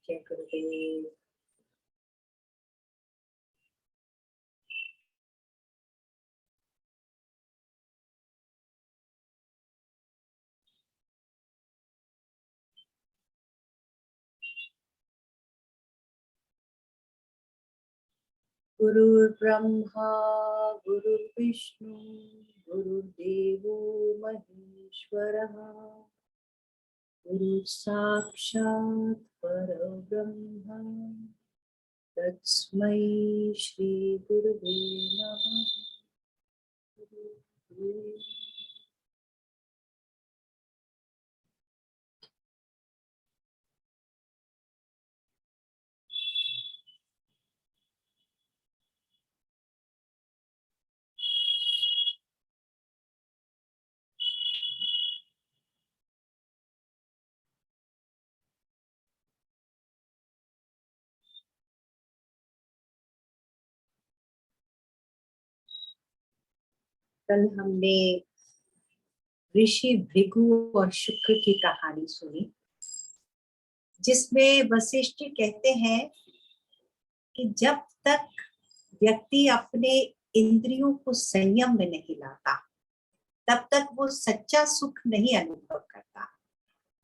जय गुरुदेव। गुरुर्ब्रह्मा गुरुर्विष्णु गुरुर्देवो महेश्वरः गुरु साक्षात् परब्रह्म तस्मै श्री गुरुवे नमः। कल हमने ऋषि भृगु और शुक्र की कहानी सुनी, जिसमें वशिष्ठ कहते हैं कि जब तक व्यक्ति अपने इंद्रियों को संयम में नहीं लाता तब तक वो सच्चा सुख नहीं अनुभव करता।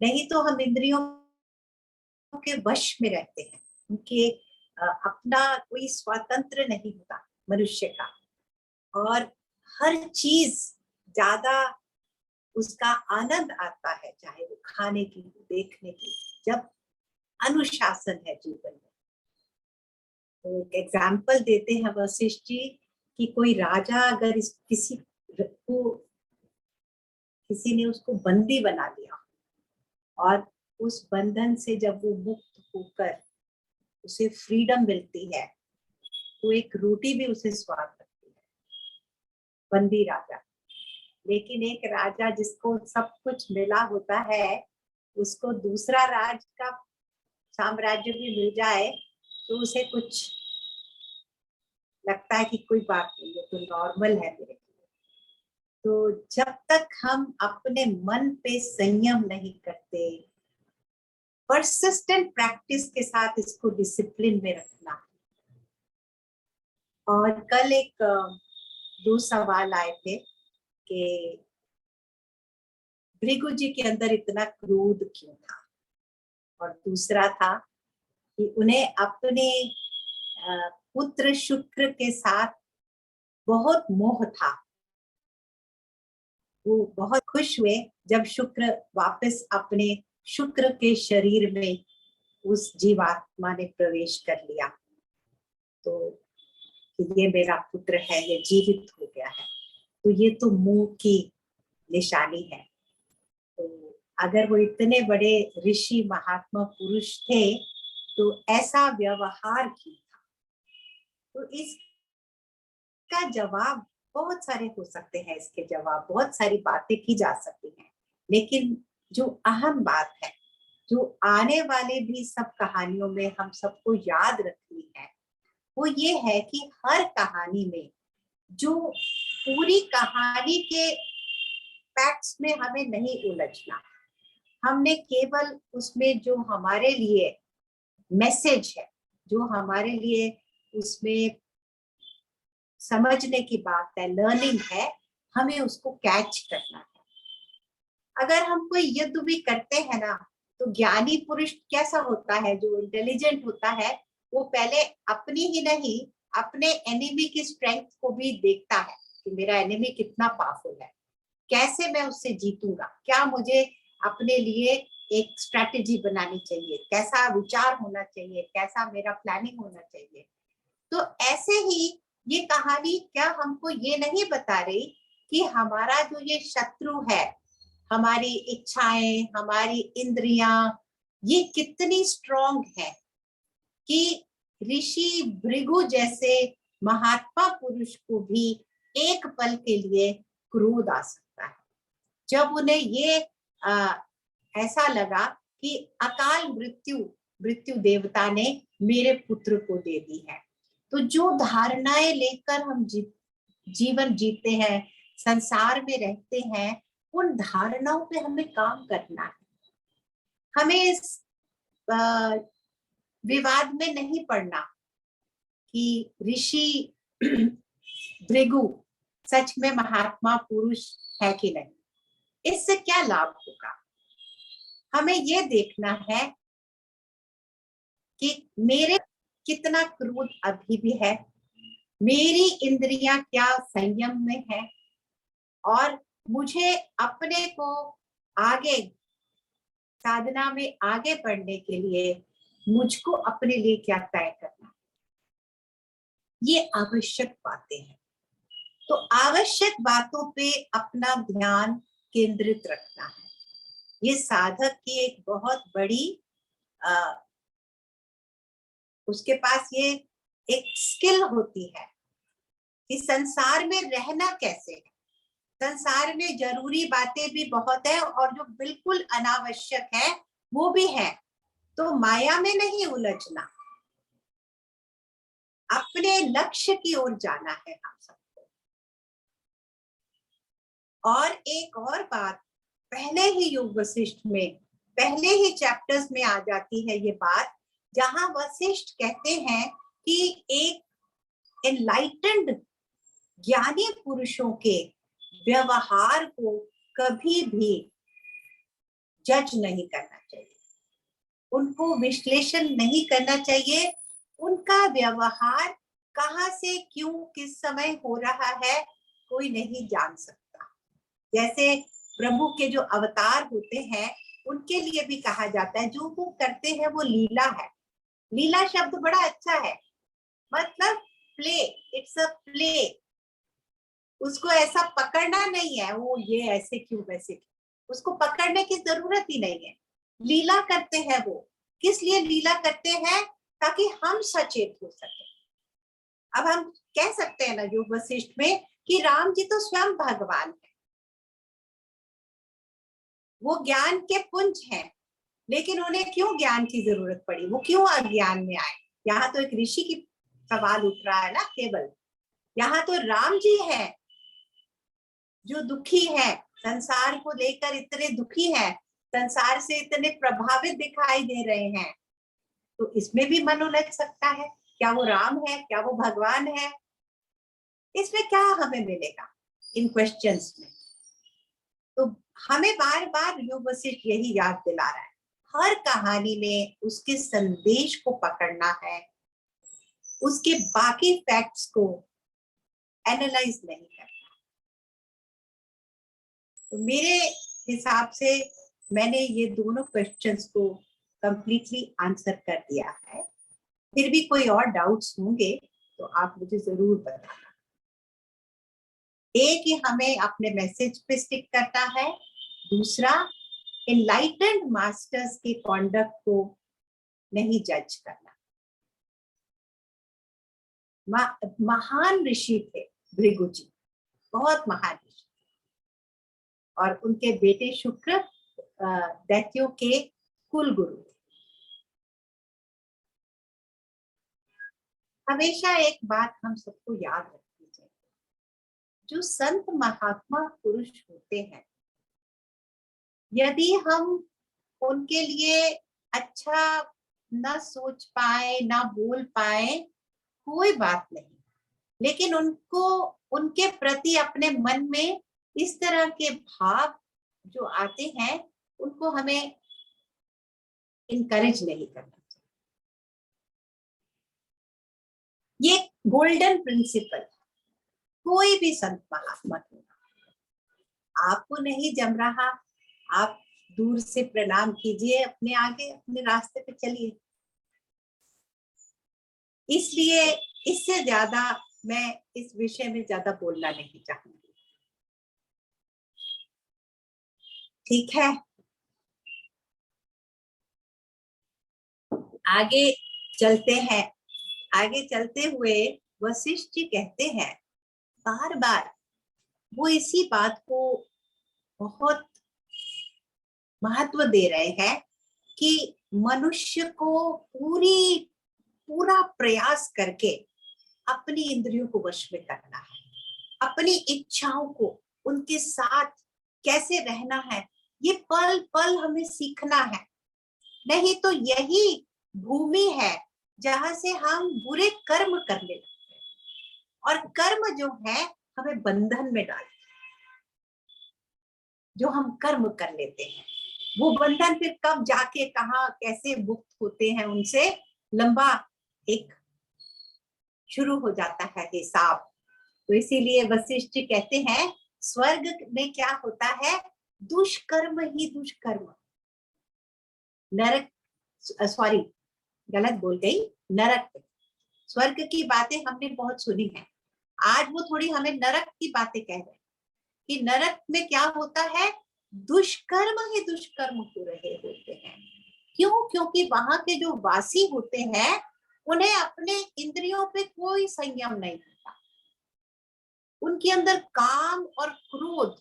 नहीं तो हम इंद्रियों के वश में रहते हैं, उनके अपना कोई स्वतंत्र नहीं होता मनुष्य का, और हर चीज ज्यादा उसका आनंद आता है, चाहे वो खाने की, देखने की, जब अनुशासन है जीवन में। तो एक एग्जाम्पल देते हैं वशिष्ठ जी कि कोई राजा अगर किसी ने उसको बंदी बना लिया और उस बंधन से जब वो मुक्त होकर उसे फ्रीडम मिलती है तो एक रोटी भी उसे स्वाद लगती है, बंदी राजा। लेकिन एक राजा जिसको सब कुछ मिला होता है, उसको दूसरा राज का साम्राज्य भी मिल जाए तो उसे कुछ लगता है कि कोई बात नहीं, ये तो नॉर्मल है मेरे लिए। तो जब तक हम अपने मन पे संयम नहीं करते, परसिस्टेंट प्रैक्टिस के साथ इसको डिसिप्लिन में रखना। और कल एक दो सवाल आए थे कि भृगु जी के अंदर इतना क्रोध क्यों था, और दूसरा था कि उन्हें अपने पुत्र शुक्र के साथ बहुत मोह था। वो बहुत खुश हुए जब शुक्र वापस अपने शुक्र के शरीर में उस जीवात्मा ने प्रवेश कर लिया, तो ये मेरा पुत्र है, ये जीवित हो गया है। तो ये तो मोह की निशानी है। तो अगर वो इतने बड़े ऋषि महात्मा पुरुष थे तो ऐसा व्यवहार क्यों था? तो इसका जवाब बहुत सारे हो सकते हैं, इसके जवाब बहुत सारी बातें की जा सकती हैं, लेकिन जो अहम बात है, जो आने वाले भी सब कहानियों में हम सबको याद रखनी है, वो ये है कि हर कहानी में जो पूरी कहानी के फैक्ट्स में हमें नहीं उलझना, हमने केवल उसमें जो हमारे लिए मैसेज है, जो हमारे लिए उसमें समझने की बात है, लर्निंग है, हमें उसको कैच करना है। अगर हम कोई युद्ध भी करते हैं ना, तो ज्ञानी पुरुष कैसा होता है, जो इंटेलिजेंट होता है, वो पहले अपनी ही नहीं अपने एनिमी की स्ट्रेंथ को भी देखता है कि मेरा एनिमी कितना पावरफुल है, कैसे मैं उससे जीतूंगा, क्या मुझे अपने लिए एक स्ट्रेटेजी बनानी चाहिए, कैसा विचार होना चाहिए, कैसा मेरा प्लानिंग होना चाहिए। तो ऐसे ही ये कहानी क्या हमको ये नहीं बता रही कि हमारा जो ये शत्रु है, हमारी इच्छाएं, हमारी इंद्रियां, ये कितनी स्ट्रॉन्ग है कि ऋषि भृगु जैसे महात्मा पुरुष को भी एक पल के लिए क्रोध आ सकता है, जब उन्हें ये ऐसा लगा कि अकाल मृत्यु देवता ने मेरे पुत्र को दे दी है। तो जो धारणाएं लेकर हम जीवन जीते हैं, संसार में रहते हैं, उन धारणाओं पे हमें काम करना है। हमें इस विवाद में नहीं पड़ना कि ऋषि भृगु सच में महात्मा पुरुष है कि नहीं, इससे क्या लाभ होगा। हमें ये देखना है कि मेरे कितना क्रोध अभी भी है, मेरी इंद्रियां क्या संयम में है, और मुझे अपने को आगे साधना में आगे बढ़ने के लिए मुझको अपने लिए क्या तय करना, ये आवश्यक बातें हैं। तो आवश्यक बातों पे अपना ध्यान केंद्रित रखना है। ये साधक की एक बहुत बड़ी उसके पास ये एक स्किल होती है कि संसार में रहना कैसे है। संसार में जरूरी बातें भी बहुत है और जो बिल्कुल अनावश्यक है वो भी है। तो माया में नहीं उलझना, अपने लक्ष्य की ओर जाना है हम सबको। और एक और बात, पहले ही योग वशिष्ठ में पहले ही चैप्टर्स में आ जाती है ये बात, जहां वशिष्ठ कहते हैं कि एक एनलाइटेंड ज्ञानी पुरुषों के व्यवहार को कभी भी जज नहीं करना चाहिए, उनको विश्लेषण नहीं करना चाहिए। उनका व्यवहार कहाँ से क्यों किस समय हो रहा है कोई नहीं जान सकता। जैसे प्रभु के जो अवतार होते हैं उनके लिए भी कहा जाता है जो वो करते हैं वो लीला है। लीला शब्द बड़ा अच्छा है, मतलब प्ले, इट्स अ प्ले। उसको ऐसा पकड़ना नहीं है वो ये ऐसे क्यों वैसे क्यों, उसको पकड़ने की जरूरत ही नहीं है। लीला करते हैं वो, किस लिए लीला करते हैं, ताकि हम सचेत हो सके। अब हम कह सकते हैं ना योग वशिष्ठ में कि राम जी तो स्वयं भगवान है, वो ज्ञान के पुंज हैं, लेकिन उन्हें क्यों ज्ञान की जरूरत पड़ी, वो क्यों अज्ञान में आए। यहाँ तो एक ऋषि की सवाल उठ रहा है ना केवल, यहाँ तो राम जी है जो दुखी है, संसार को लेकर इतने दुखी है, संसार से इतने प्रभावित दिखाई दे रहे हैं। तो इसमें भी मन उलझ सकता है, क्या वो राम है, क्या वो भगवान है, इसमें क्या हमें मिलेगा इन क्वेश्चंस में। तो हमें बार बार योग वशिष्ठ यही याद दिला रहा है, हर कहानी में उसके संदेश को पकड़ना है, उसके बाकी फैक्ट्स को एनालाइज नहीं करना। तो मेरे हिसाब से मैंने ये दोनों क्वेश्चंस को कंप्लीटली आंसर कर दिया है। फिर भी कोई और डाउट्स होंगे तो आप मुझे जरूर बताना। एक ही हमें अपने मैसेज पे स्टिक करना है, दूसरा एनलाइटेंड मास्टर्स के कॉन्डक्ट को नहीं जज करना। महान ऋषि थे भृगु जी, बहुत महान ऋषि, और उनके बेटे शुक्र दैत्यों के कुल गुरु। हमेशा एक बात हम सबको याद रखनी चाहिए, जो संत महात्मा पुरुष होते हैं, यदि हम उनके लिए अच्छा ना सोच पाए ना बोल पाए कोई बात नहीं, लेकिन उनको उनके प्रति अपने मन में इस तरह के भाव जो आते हैं उनको हमें इनकरेज नहीं करना चाहिए। ये गोल्डन प्रिंसिपल, कोई भी संत महात्मा हो, आपको नहीं जम रहा, आप दूर से प्रणाम कीजिए, अपने आगे अपने रास्ते पे चलिए। इसलिए इससे ज्यादा मैं इस विषय में ज्यादा बोलना नहीं चाहूंगी। ठीक है, आगे चलते हैं। आगे चलते हुए वशिष्ठ जी कहते हैं, बार बार वो इसी बात को बहुत महत्व दे रहे हैं कि मनुष्य को पूरा प्रयास करके अपनी इंद्रियों को वश में करना है, अपनी इच्छाओं को उनके साथ कैसे रहना है, ये पल पल हमें सीखना है। नहीं तो यही भूमि है जहां से हम बुरे कर्म करने लगते हैं, और कर्म जो है हमें बंधन में डालते हैं। जो हम कर्म कर लेते हैं वो बंधन फिर कब जाके कहा कैसे मुक्त होते हैं उनसे, लंबा एक शुरू हो जाता है हिसाब। तो इसीलिए वशिष्ठ जी कहते हैं स्वर्ग में क्या होता है, दुष्कर्म ही दुष्कर्म। नरक, सॉरी गलत बोल गई, नरक। स्वर्ग की बातें हमने बहुत सुनी है, आज वो थोड़ी हमें नरक की बातें कह रहे हैं कि नरक में क्या होता है, दुष्कर्म ही दुष्कर्म हो रहे होते हैं। क्यों? क्योंकि वहां के जो वासी होते हैं उन्हें अपने इंद्रियों पे कोई संयम नहीं होता, उनके अंदर काम और क्रोध,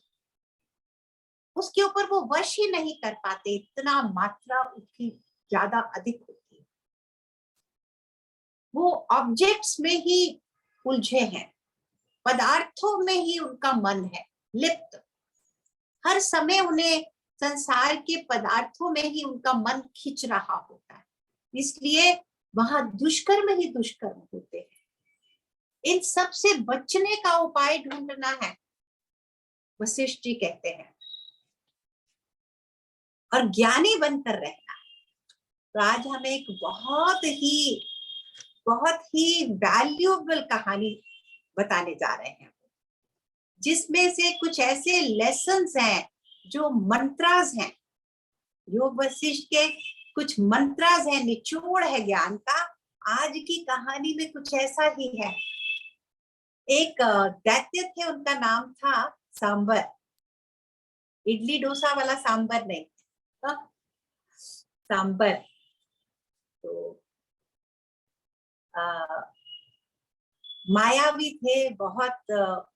उसके ऊपर वो वश ही नहीं कर पाते, इतना मात्रा उसकी ज्यादा अधिक होती है। वो ऑब्जेक्ट्स में ही उलझे हैं, पदार्थों में ही उनका मन है लिप्त, हर समय उन्हें संसार के पदार्थों में ही उनका मन खिंच रहा होता है, इसलिए वहां दुष्कर्म ही दुष्कर्म होते हैं। इन सब से बचने का उपाय ढूंढना है, वशिष्ठ जी कहते हैं, और ज्ञानी बनकर रहना। तो आज हम एक बहुत ही वैल्यूएबल कहानी बताने जा रहे हैं, जिसमें से कुछ ऐसे लेसन्स हैं जो मंत्रास हैं, योग वशिष्ठ के कुछ मंत्रास हैं, निचोड़ है ज्ञान का। आज की कहानी में कुछ ऐसा ही है। एक दैत्य थे, उनका नाम था सांबर, इडली डोसा वाला सांबर नहीं, सांबर। तो मायावी थे बहुत,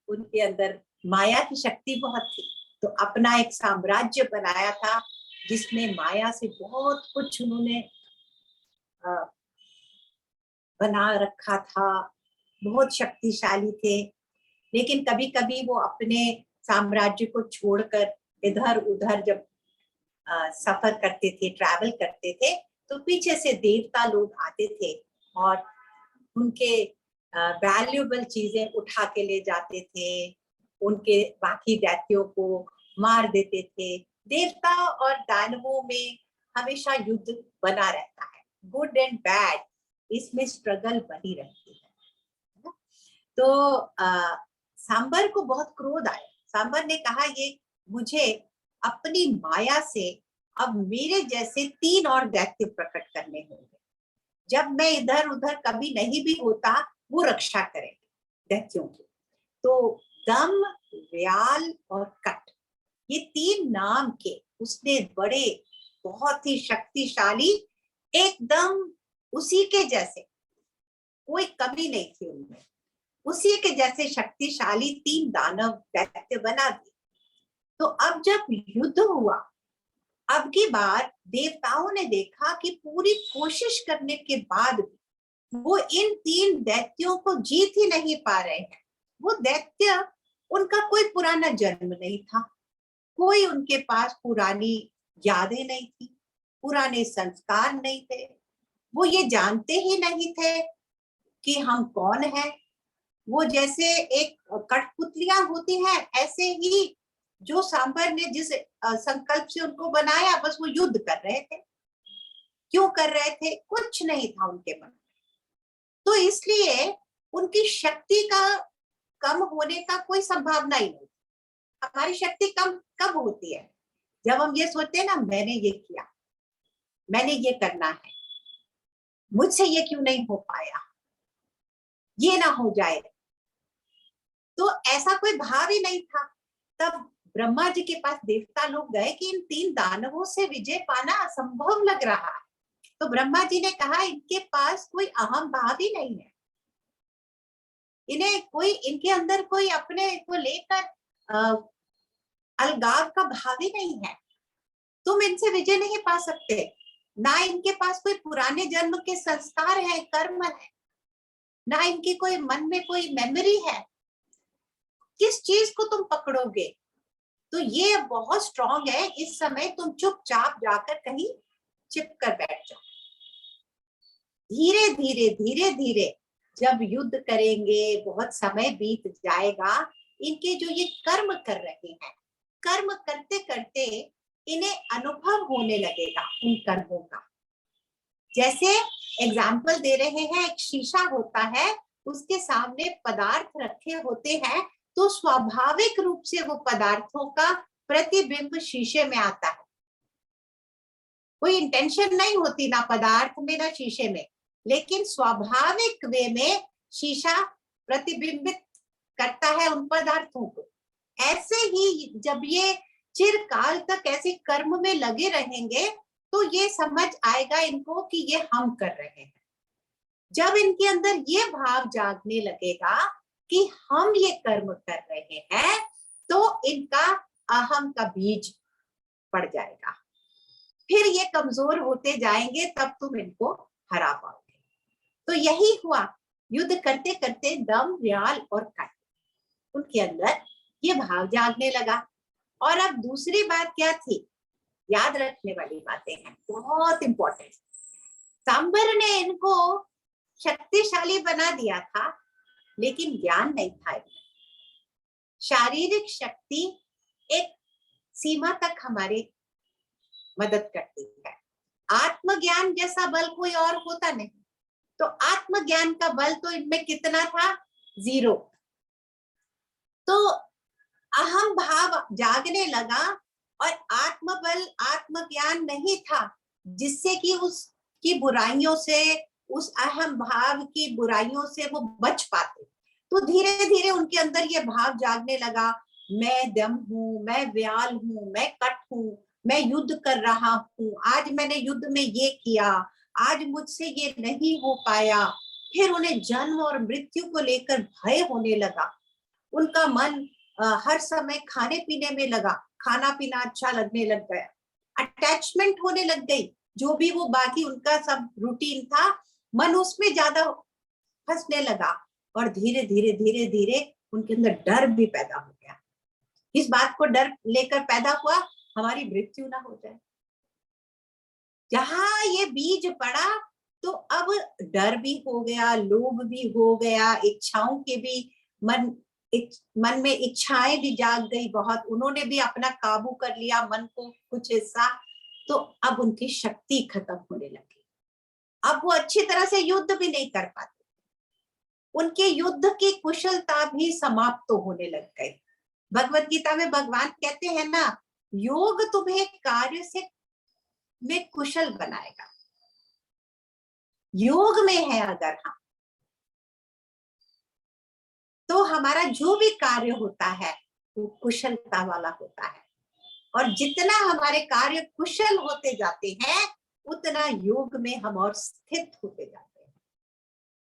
उनके अंदर माया की शक्ति बहुत थी। तो अपना एक साम्राज्य बनाया था जिसमें माया से बहुत कुछ उन्होंने बना रखा था, बहुत शक्तिशाली थे। लेकिन कभी कभी वो अपने साम्राज्य को छोड़कर इधर उधर जब सफर करते थे, ट्रैवल करते थे, तो पीछे से देवता लोग आते थे और उनके वैल्यूएबल चीजें उठा के ले जाते थे, उनके बाकी दैत्यों को मार देते थे। देवता और दानवों में हमेशा युद्ध बना रहता है, गुड एंड बैड, इसमें स्ट्रगल बनी रहती है। तो सांबर को बहुत क्रोध आया। सांबर ने कहा, ये मुझे अपनी माया से अब मेरे जैसे 3 और दैत्य प्रकट करने होंगे, जब मैं इधर उधर कभी नहीं भी होता वो रक्षा करेंगे दैत्यों की। तो दम, व्याल और कट, ये 3 नाम के उसने बड़े बहुत ही शक्तिशाली, एकदम उसी के जैसे, कोई कमी नहीं थी उनमें, उसी के जैसे शक्तिशाली 3 दानव दैत्य बना दिए। तो अब जब युद्ध हुआ, अब की बार देवताओं ने देखा कि पूरी कोशिश करने के बाद भी वो इन 3 दैत्यों को जीत ही नहीं पा रहे हैं। वो दैत्य, उनका कोई पुराना जन्म नहीं था, कोई उनके पास पुरानी यादें नहीं थी, पुराने संस्कार नहीं थे, वो ये जानते ही नहीं थे कि हम कौन हैं। वो जैसे एक कठपुतलियां होती हैं, ऐसे ही जो सांबर ने जिस संकल्प से उनको बनाया, बस वो युद्ध कर रहे थे। क्यों कर रहे थे? कुछ नहीं था उनके मन में। तो इसलिए उनकी शक्ति का कम होने का कोई संभावना ही नहीं। हमारी शक्ति कम कब होती है? जब हम ये सोचते हैं ना, मैंने ये किया, मैंने ये करना है, मुझसे ये क्यों नहीं हो पाया, ये ना हो जाए। तो ऐसा कोई भाव ही नहीं था। तब ब्रह्मा जी के पास देवता लोग गए कि इन 3 दानवों से विजय पाना असंभव लग रहा है। तो ब्रह्मा जी ने कहा, इनके पास कोई अहम भाव ही नहीं है, इन्हें कोई, इनके अंदर कोई अपने को लेकर अलगाव का भाव ही नहीं है, तुम इनसे विजय नहीं पा सकते। ना इनके पास कोई पुराने जन्म के संस्कार है, कर्म है, ना इनके कोई मन में कोई मेमोरी है, किस चीज को तुम पकड़ोगे? तो ये बहुत स्ट्रांग है, इस समय तुम चुपचाप जाकर कहीं छिप कर बैठ जाओ। धीरे धीरे धीरे धीरे जब युद्ध करेंगे, बहुत समय बीत जाएगा, इनके जो ये कर्म कर रहे हैं, कर्म करते करते इन्हें अनुभव होने लगेगा उन कर्मों का। जैसे एग्जाम्पल दे रहे हैं, एक शीशा होता है, उसके सामने पदार्थ रखे होते हैं तो स्वाभाविक रूप से वो पदार्थों का प्रतिबिंब शीशे में आता है। कोई इंटेंशन नहीं होती ना पदार्थ में ना शीशे में, लेकिन स्वाभाविक वे में शीशा प्रतिबिंबित करता है उन पदार्थों को। ऐसे ही जब ये चिरकाल तक ऐसे कर्म में लगे रहेंगे तो ये समझ आएगा इनको कि ये हम कर रहे हैं। जब इनके अंदर ये भाव जागने लगेगा कि हम ये कर्म कर रहे हैं तो इनका अहम का बीज पड़ जाएगा। फिर ये कमजोर होते जाएंगे, तब तुम इनको हरा पाओगे। तो यही हुआ, युद्ध करते करते दम, व्याल और कट, उनके अंदर ये भाव जागने लगा। और अब दूसरी बात क्या थी, याद रखने वाली बातें हैं, बहुत इंपॉर्टेंट। सांबर ने इनको शक्तिशाली बना दिया था, लेकिन ज्ञान नहीं था इनमें। शारीरिक शक्ति एक सीमा तक हमारी मदद करती है, आत्मज्ञान जैसा बल कोई और होता नहीं। तो आत्मज्ञान का बल तो इनमें कितना था, 0। तो अहम भाव जागने लगा और आत्मबल, आत्मज्ञान नहीं था जिससे कि उसकी बुराइयों से, उस अहम भाव की बुराइयों से वो बच पाते। तो धीरे धीरे उनके अंदर ये भाव जागने लगा, मैं दम हूं, मैं व्याल हूं, मैं कट हूं, मैं युद्ध कर रहा हूं, आज मैंने युद्ध में ये किया, आज मुझसे ये नहीं हो पाया। फिर उन्हें जन्म और मृत्यु को लेकर भय होने लगा। उनका मन हर समय खाने पीने में लगा, खाना पीना अच्छा लगने लग गया, अटैचमेंट होने लग गई। जो भी वो बाकी उनका सब रूटीन था, मन उसमें ज्यादा फंसने लगा। और धीरे धीरे धीरे धीरे उनके अंदर डर भी पैदा हो गया। इस बात को डर लेकर पैदा हुआ, हमारी मृत्यु ना हो जाए। जहां ये बीज पड़ा तो अब डर भी हो गया, लोभ भी हो गया, इच्छाओं के भी मन में इच्छाएं भी जाग गई बहुत। उन्होंने भी अपना काबू कर लिया मन को, कुछ हिस्सा। तो अब उनकी शक्ति खत्म होने लगी। अब वो अच्छी तरह से युद्ध भी नहीं कर पाते, उनके युद्ध की कुशलता भी समाप्त तो होने लग गई। भगवत गीता में भगवान कहते हैं ना, योग तुम्हें कार्य से में कुशल बनाएगा। योग में है अगर हम, तो हमारा जो भी कार्य होता है वो कुशलता वाला होता है। और जितना हमारे कार्य कुशल होते जाते हैं, उतना योग में हम और स्थित होते जाते हैं।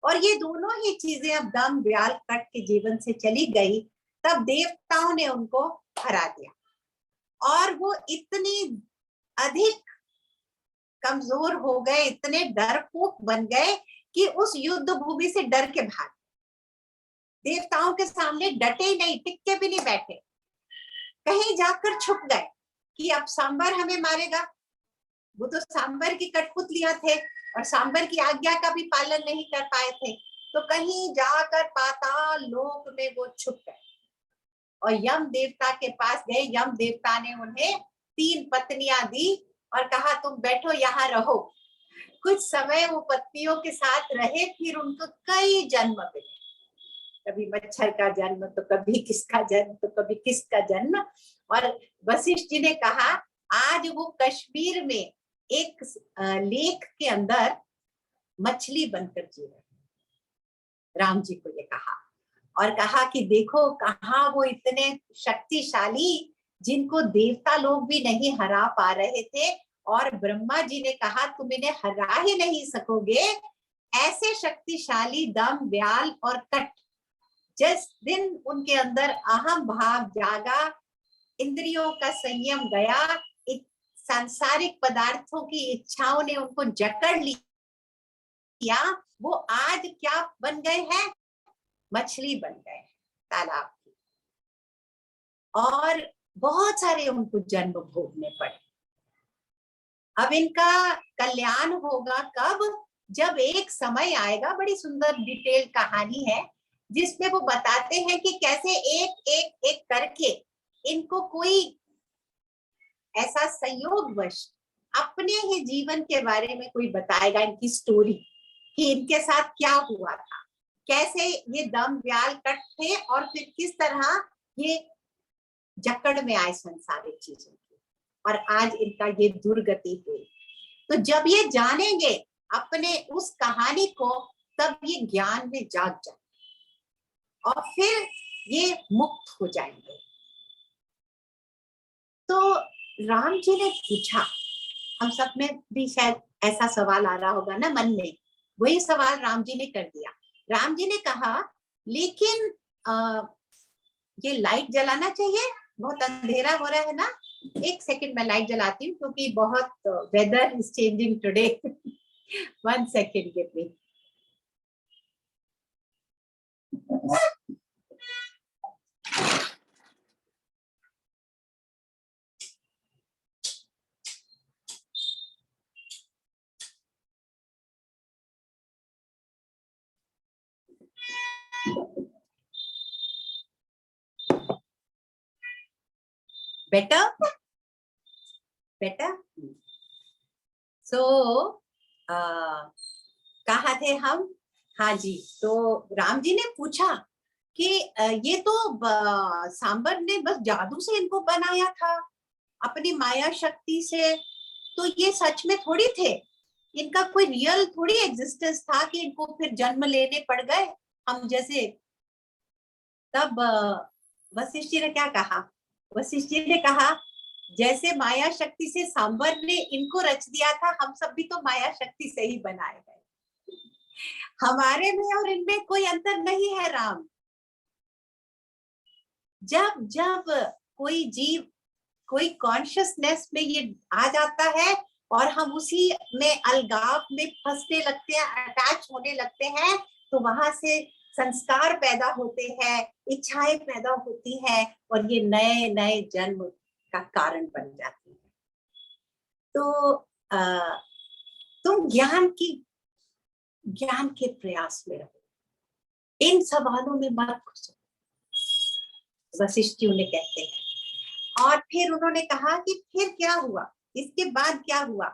और ये दोनों ही चीजें अब दम, व्याल, कट के जीवन से चली गई, तब देवताओं ने उनको हरा दिया। और वो इतनी अधिक कमजोर हो गए, इतने डरपोक बन गए कि उस युद्ध भूमि से डर के भाग। देवताओं के सामने डटे नहीं, टिक के भी नहीं बैठे, कहीं जाकर छुप गए कि अब सांबर हमें मारेगा। वो तो सांबर की कठपुतलियां थे और सांबर की आज्ञा का भी पालन नहीं कर पाए थे। तो कहीं जाकर पाताल लोक में वो छुप गए और यम देवता के पास गए। यम देवता ने उन्हें 3 पत्नियां दी और कहा तुम बैठो, यहाँ रहो। कुछ समय वो पत्नियों के साथ रहे, फिर उनको कई जन्म मिले, कभी मच्छर का जन्म, तो कभी किसका जन्म, तो कभी किसका जन्म। और वशिष्ठ जी ने कहा आज वो कश्मीर में एक लेक के अंदर मछली बनकर जी रहे। राम जी को ये कहा और कहा कि देखो कहाँ वो इतने शक्तिशाली जिनको देवता लोग भी नहीं हरा पा रहे थे, और ब्रह्मा जी ने कहा तुम इन्हें हरा ही नहीं सकोगे। ऐसे शक्तिशाली दम, व्याल और कट, जिस दिन उनके अंदर अहम भाव जागा, इंद्रियों का संयम गया, सांसारिक पदार्थों की इच्छाओं ने उनको जकड़ लिया, वो आज क्या बन गए हैं, मछली बन गए तालाब की। और बहुत सारे उनको जन्म भोगने पड़े। अब इनका कल्याण होगा कब, जब एक समय आएगा, बड़ी सुंदर डिटेल कहानी है जिसमें वो बताते हैं कि कैसे एक एक एक करके इनको कोई ऐसा संयोगवश अपने ही जीवन के बारे में कोई बताएगा, इनकी स्टोरी कि इनके साथ क्या हुआ था। कैसे ये दम व्याल कट थे और फिर किस तरह ये जकड़ में आए संसारिक चीजों की, और आज इनका ये दुर्गति हुई। तो जब ये जानेंगे अपने उस कहानी को, तब ये ज्ञान में जाग जाए और फिर ये मुक्त हो जाएंगे। तो राम जी ने पूछा, हम सब में भी शायद ऐसा सवाल आ रहा होगा ना मन में, वही सवाल राम जी ने कर दिया। राम जी ने कहा, लेकिन ये लाइट जलाना चाहिए, बहुत अंधेरा हो रहा है ना, एक सेकंड में लाइट जलाती हूँ क्योंकि बहुत weather is changing today. 1 second give me. Better better. So कहाँ थे हम? हाँ जी, तो राम जी ने पूछा कि ये तो सांबर ने बस जादू से इनको बनाया था, अपनी माया शक्ति से, तो ये सच में थोड़ी थे, इनका कोई रियल थोड़ी एग्जिस्टेंस था कि इनको फिर जन्म लेने पड़ गए हम जैसे। तब वशिष्ठ जी ने क्या कहा? वशिष्ठ जी ने कहा, जैसे माया शक्ति से सांबर ने इनको रच दिया था, हम सब भी तो माया शक्ति से ही बनाए गए, हमारे में और इनमें कोई अंतर नहीं है राम। जब जब कोई जीव कोई कॉन्शियसनेस में ये आ जाता है और हम उसी में अलगाव में फंसने लगते हैं, अटैच होने लगते हैं, तो वहां से संस्कार पैदा होते हैं, इच्छाएं पैदा होती है और ये नए नए जन्म का कारण बन जाती है। तो तुम ज्ञान के प्रयास में रहो, इन सवालों में मत घुसो, वशिष्ठ जी उन्हें कहते हैं। और फिर उन्होंने कहा कि फिर क्या हुआ, इसके बाद क्या हुआ?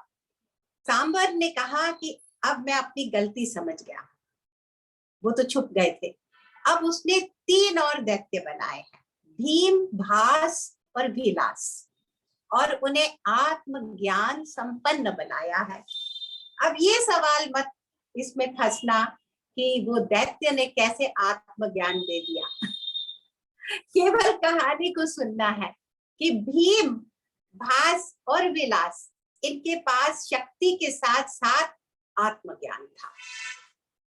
सांबर ने कहा कि अब मैं अपनी गलती समझ गया, वो तो छुप गए थे। अब उसने 3 और दैत्य बनाए हैं, भीम, भास और विलास, और उन्हें आत्मज्ञान संपन्न बनाया है। अब ये सवाल मत इसमें फंसना कि वो दैत्य ने कैसे आत्मज्ञान दे दिया। केवल कहानी को सुनना है कि भीम, भास और विलास, इनके पास शक्ति के साथ साथ आत्मज्ञान था,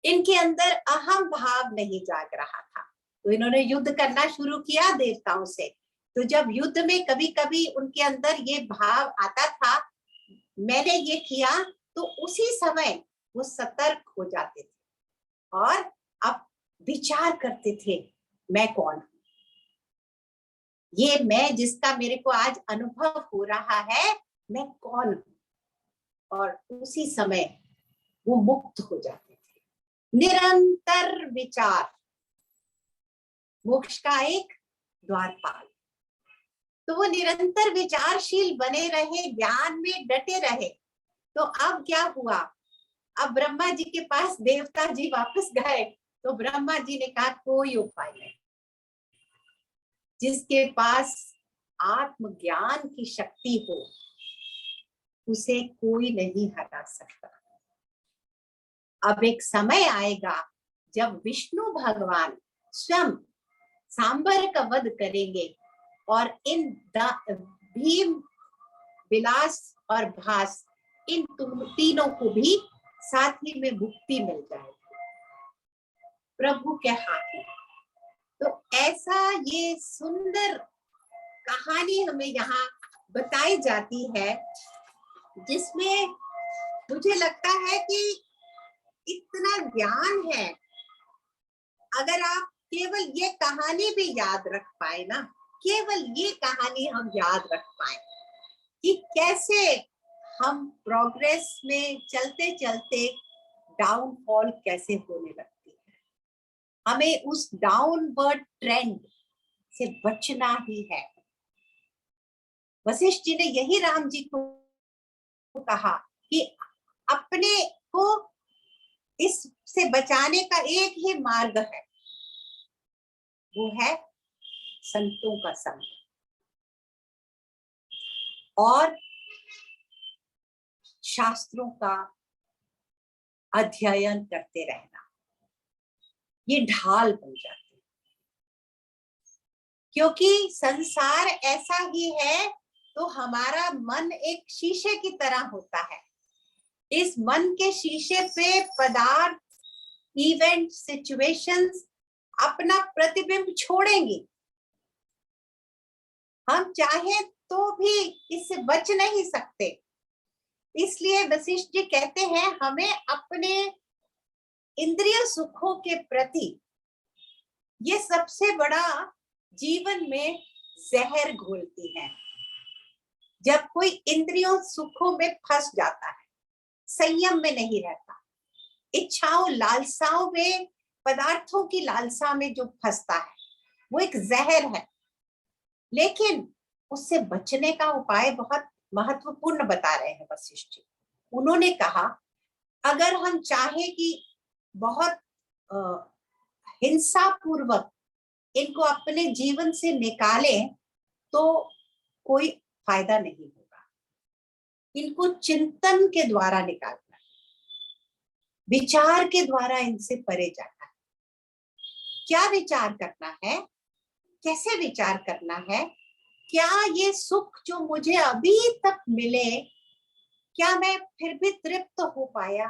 इनके अंदर अहम भाव नहीं जाग रहा था। तो इन्होंने युद्ध करना शुरू किया देवताओं से। तो जब युद्ध में कभी कभी उनके अंदर ये भाव आता था, मैंने ये किया, तो उसी समय वो सतर्क हो जाते थे और अब विचार करते थे, मैं कौन हूं, ये मैं जिसका मेरे को आज अनुभव हो रहा है, मैं कौन हूं। और उसी समय वो मुक्त हो जाते थे। निरंतर विचार मोक्ष का एक द्वारपाल। तो वो निरंतर विचारशील बने रहे, ज्ञान में डटे रहे। तो अब क्या हुआ? अब ब्रह्मा जी के पास देवता जी वापस गए, तो ब्रह्मा जी ने कहा, कोई उपाय नहीं, जिसके पास आत्मज्ञान की शक्ति हो उसे कोई नहीं हरा सकता। अब एक समय आएगा जब विष्णु भगवान स्वयं सांबर का वध करेंगे और इन भीम, विलास और भास, इन तीनों को भी साथ ही में मुक्ति मिल जाएगी प्रभु के हाथ में। तो ऐसा ये सुंदर कहानी हमें यहाँ बताई जाती है, जिसमें मुझे लगता है कि इतना ज्ञान है। अगर आप केवल ये कहानी भी याद रख पाए ना, केवल ये कहानी हम याद रख पाए कि कैसे हम प्रोग्रेस में चलते चलते डाउनफॉल कैसे होने लगती है, हमें उस डाउनवर्ड ट्रेंड से बचना ही है। वशिष्ठ जी ने यही राम जी को कहा कि अपने को इससे बचाने का एक ही मार्ग है, वो है संतों का संग और शास्त्रों का अध्ययन करते रहना। ये ढाल बन जाती है, क्योंकि संसार ऐसा ही है तो हमारा मन एक शीशे की तरह होता है। इस मन के शीशे पे पदार्थ, इवेंट, सिचुएशंस अपना प्रतिबिंब छोड़ेंगी। हम चाहे तो भी इससे बच नहीं सकते। इसलिए वशिष्ठ जी कहते हैं हमें अपने इंद्रिय सुखों के प्रति, ये सबसे बड़ा जीवन में जहर घोलती है। जब कोई इंद्रियों सुखों में फंस जाता है, संयम में नहीं रहता, इच्छाओं लालसाओं में, पदार्थों की लालसा में जो फंसता है, वो एक जहर है। लेकिन उससे बचने का उपाय बहुत महत्वपूर्ण बता रहे हैं वशिष्ठ जी। उन्होंने कहा अगर हम चाहें कि बहुत हिंसा पूर्वक इनको अपने जीवन से निकालें तो कोई फायदा नहीं होगा। इनको चिंतन के द्वारा निकालना, विचार के द्वारा इनसे परे जाना है। क्या विचार करना है, कैसे विचार करना है, क्या ये सुख जो मुझे अभी तक मिले, क्या मैं फिर भी तृप्त हो पाया,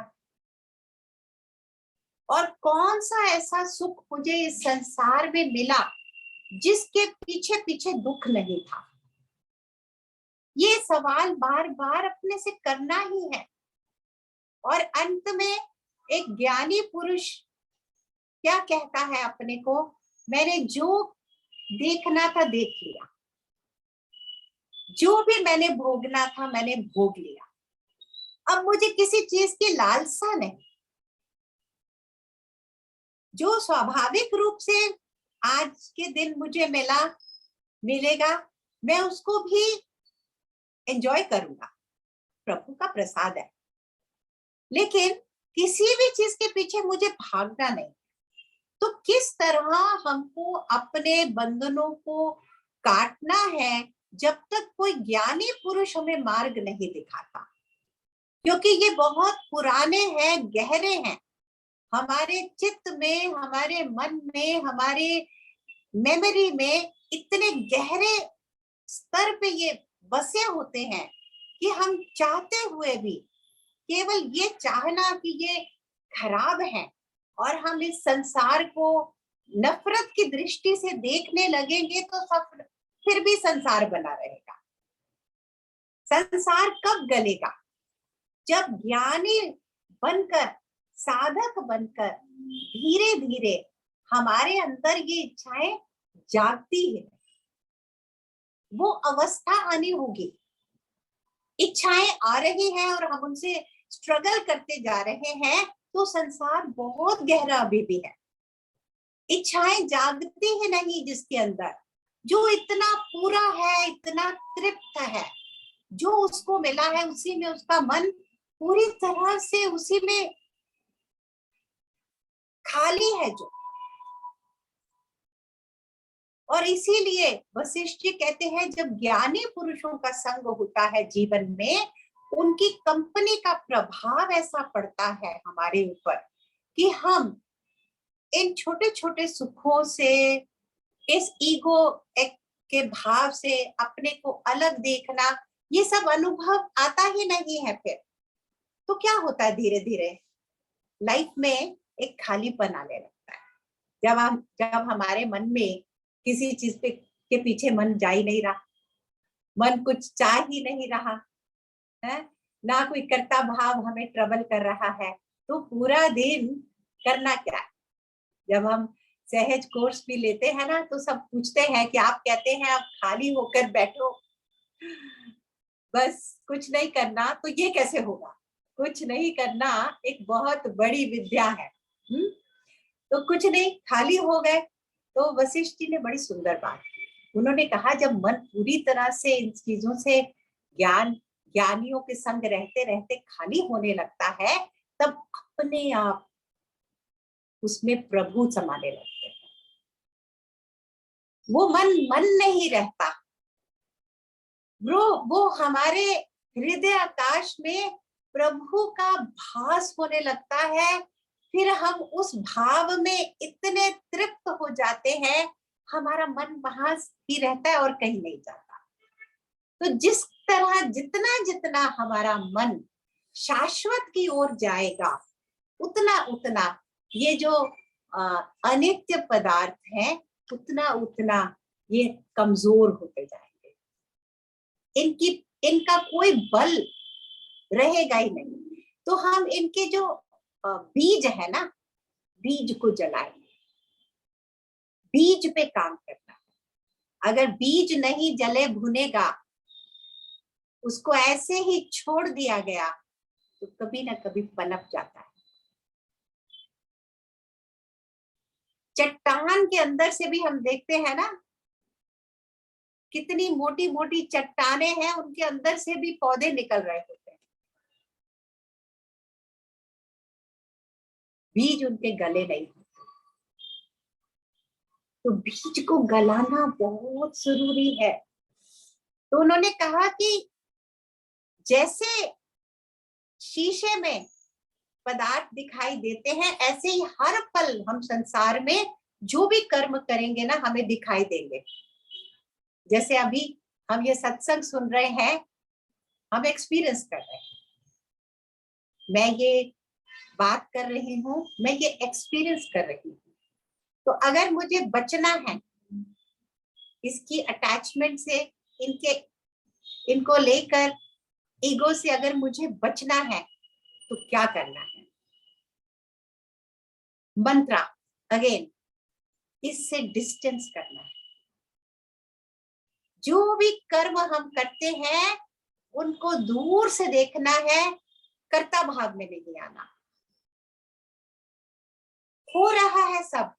और कौन सा ऐसा सुख मुझे इस संसार में मिला जिसके पीछे पीछे दुख नहीं था। ये सवाल बार बार अपने से करना ही है। और अंत में एक ज्ञानी पुरुष क्या कहता है अपने को, मैंने जो देखना था देख लिया, जो भी मैंने भोगना था मैंने भोग लिया, अब मुझे किसी चीज की लालसा नहीं। जो स्वाभाविक रूप से आज के दिन मुझे मिलेगा, मैं उसको भी एंजॉय करूंगा, प्रभु का प्रसाद है। लेकिन किसी भी चीज के पीछे मुझे भागना नहीं। तो किस तरह हमको अपने बंधनों को काटना है जब तक कोई ज्ञानी पुरुष हमें मार्ग नहीं दिखाता, क्योंकि ये बहुत पुराने हैं, गहरे हैं। हमारे चित्त में, हमारे मन में, हमारे मेमोरी में इतने गहरे स्तर पे ये बसे होते हैं कि हम चाहते हुए भी केवल ये चाहना कि ये खराब है और हम इस संसार को नफरत की दृष्टि से देखने लगेंगे तो सब फिर भी संसार बना रहेगा। संसार कब गलेगा? जब ज्ञानी बनकर, साधक बनकर धीरे धीरे हमारे अंदर ये इच्छाएं जागती है, वो अवस्था आनी होगी। इच्छाएं आ रही हैं और हम उनसे स्ट्रगल करते जा रहे हैं तो संसार बहुत गहरा अभी भी है। इच्छाएं जागती है नहीं जिसके अंदर, जो इतना पूरा है, इतना तृप्त है, जो उसको मिला है उसी में उसका मन पूरी तरह से उसी में खाली है जो। और इसीलिए वशिष्ठ जी कहते हैं जब ज्ञानी पुरुषों का संग होता है जीवन में, उनकी कंपनी का प्रभाव ऐसा पड़ता है हमारे ऊपर कि हम इन छोटे छोटे सुखों से, इस ईगो के भाव से, अपने को अलग देखना, ये सब अनुभव आता ही नहीं है। फिर तो क्या होता है, धीरे धीरे लाइफ में एक खालीपन आने लगता है। जब हमारे मन में किसी चीज के पीछे मन जा ही नहीं रहा, मन कुछ चाह ही नहीं रहा है, ना कोई कर्ता भाव हमें ट्रबल कर रहा है, तो पूरा दिन करना क्या है। जब हम सहज कोर्स भी लेते हैं ना तो सब पूछते हैं कि आप कहते हैं आप खाली होकर बैठो, बस कुछ नहीं करना, तो ये कैसे होगा? कुछ नहीं करना एक बहुत बड़ी विद्या है। तो कुछ नहीं, खाली हो गए। तो वशिष्ठ जी ने बड़ी सुंदर बात की। उन्होंने कहा जब मन पूरी तरह से इन चीजों से, ज्ञानियों के संग रहते रहते खाली होने लगता है, तब अपने आप उसमें प्रभु समाने लगते हैं। वो मन मन नहीं रहता, वो हमारे हृदय आकाश में प्रभु का भास होने लगता है। फिर हम उस भाव में इतने तृप्त हो जाते हैं, हमारा मन वहां ही रहता है और कहीं नहीं जाता। तो जिस तरह जितना जितना हमारा मन शाश्वत की ओर जाएगा, उतना उतना ये जो अनित्य पदार्थ है, उतना उतना ये कमजोर होते जाएंगे। इनका कोई बल रहेगा ही नहीं। तो हम इनके जो बीज है ना, बीज को जलाएंगे। बीज पे काम करना है। अगर बीज नहीं जले भुनेगा, उसको ऐसे ही छोड़ दिया गया, तो कभी ना कभी पनप जाता है। चट्टान के अंदर से भी हम देखते हैं ना, कितनी मोटी मोटी चट्टाने हैं, उनके अंदर से भी पौधे निकल रहे होते हैं। बीज उनके गले नहीं होते। तो बीज को गलाना बहुत जरूरी है। तो उन्होंने कहा कि जैसे शीशे में पदार्थ दिखाई देते हैं, ऐसे ही हर पल हम संसार में जो भी कर्म करेंगे ना, हमें दिखाई देंगे। जैसे अभी हम ये सत्संग सुन रहे हैं, हम एक्सपीरियंस कर रहे हैं। मैं ये बात कर रही हूँ, मैं ये एक्सपीरियंस कर रही हूँ। तो अगर मुझे बचना है इसकी अटैचमेंट से, इनको लेकर ईगो से अगर मुझे बचना है, तो क्या करना है? मंत्रा अगेन, इससे डिस्टेंस करना है। जो भी कर्म हम करते हैं, उनको दूर से देखना है, कर्ता भाव में नहीं आना। हो रहा है सब।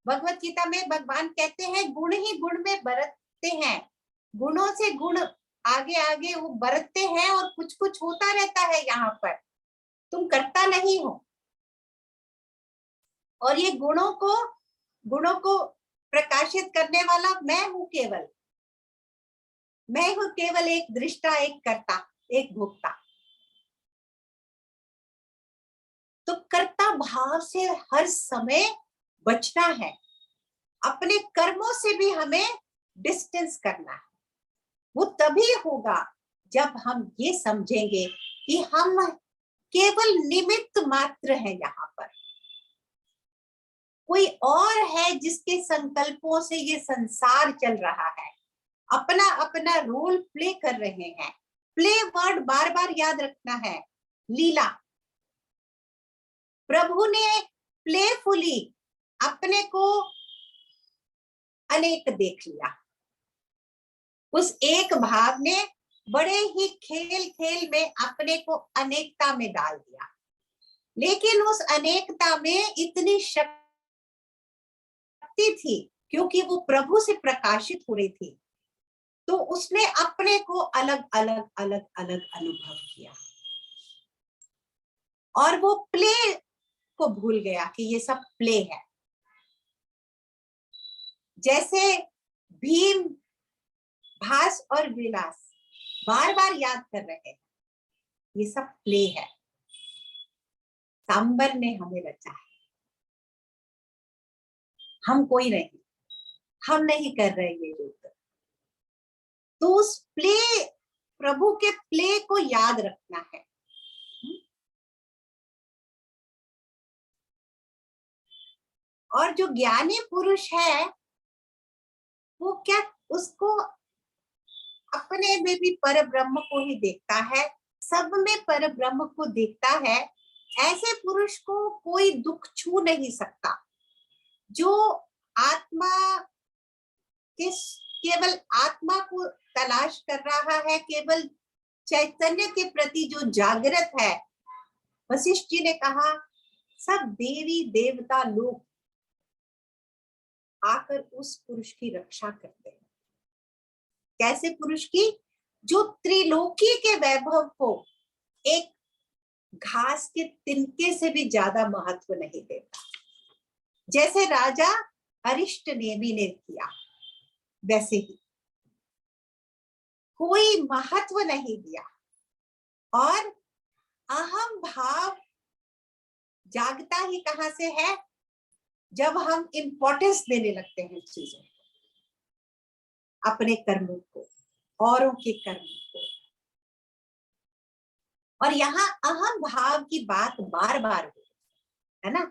भगवत गीता में भगवान कहते हैं, गुण ही गुण में बरतते हैं। गुणों से गुण आगे आगे वो बरतते हैं, और कुछ कुछ होता रहता है यहाँ पर, तुम करता नहीं हो। और ये गुणों को प्रकाशित करने वाला मैं हूं। मैं हूं केवल एक दृष्टा, एक कर्ता, एक भोक्ता। तो कर्ता भाव से हर समय बचना है। अपने कर्मों से भी हमें डिस्टेंस करना है। वो तभी होगा जब हम ये समझेंगे कि हम केवल निमित्त मात्र हैं। यहाँ पर कोई और है जिसके संकल्पों से ये संसार चल रहा है। अपना अपना रोल प्ले कर रहे हैं। प्ले वर्ड बार बार याद रखना है। लीला, प्रभु ने प्लेफुली अपने को अनेक देख लिया। उस एक भाव ने बड़े ही खेल खेल में अपने को अनेकता में डाल दिया। लेकिन उस अनेकता में इतनी शक्ति थी, क्योंकि वो प्रभु से प्रकाशित हो रही थी, तो उसने अपने को अलग अलग अलग अलग अनुभव किया। और वो प्ले को भूल गया कि ये सब प्ले है। जैसे भीम, भास और विलास बार बार याद कर रहे हैं, ये सब प्ले है। सांबर ने हमें रचा है, हम कोई नहीं, हम नहीं कर रहे ये युद्ध। तो उस प्ले, प्रभु के प्ले को याद रखना है। और जो ज्ञानी पुरुष है, वो क्या, उसको अपने में भी पर ब्रह्म को ही देखता है, सब में पर ब्रह्म को देखता है। ऐसे पुरुष को कोई दुख छू नहीं सकता। जो आत्मा के, केवल आत्मा को तलाश कर रहा है, केवल चैतन्य के प्रति जो जागृत है। वशिष्ठ जी ने कहा, सब देवी देवता लोग आकर उस पुरुष की रक्षा करते हैं। कैसे पुरुष की? जो त्रिलोकी के वैभव को एक घास के तिनके से भी ज्यादा महत्व नहीं देता। जैसे राजा अरिष्ट नेमि ने किया, वैसे ही कोई महत्व नहीं दिया। और अहम भाव जागता ही कहां से है? जब हम इंपॉर्टेंस देने लगते हैं चीजों को, अपने कर्मों को, औरों के कर्मों को। और यहाँ अहम भाव की बात बार बार हो, है ना।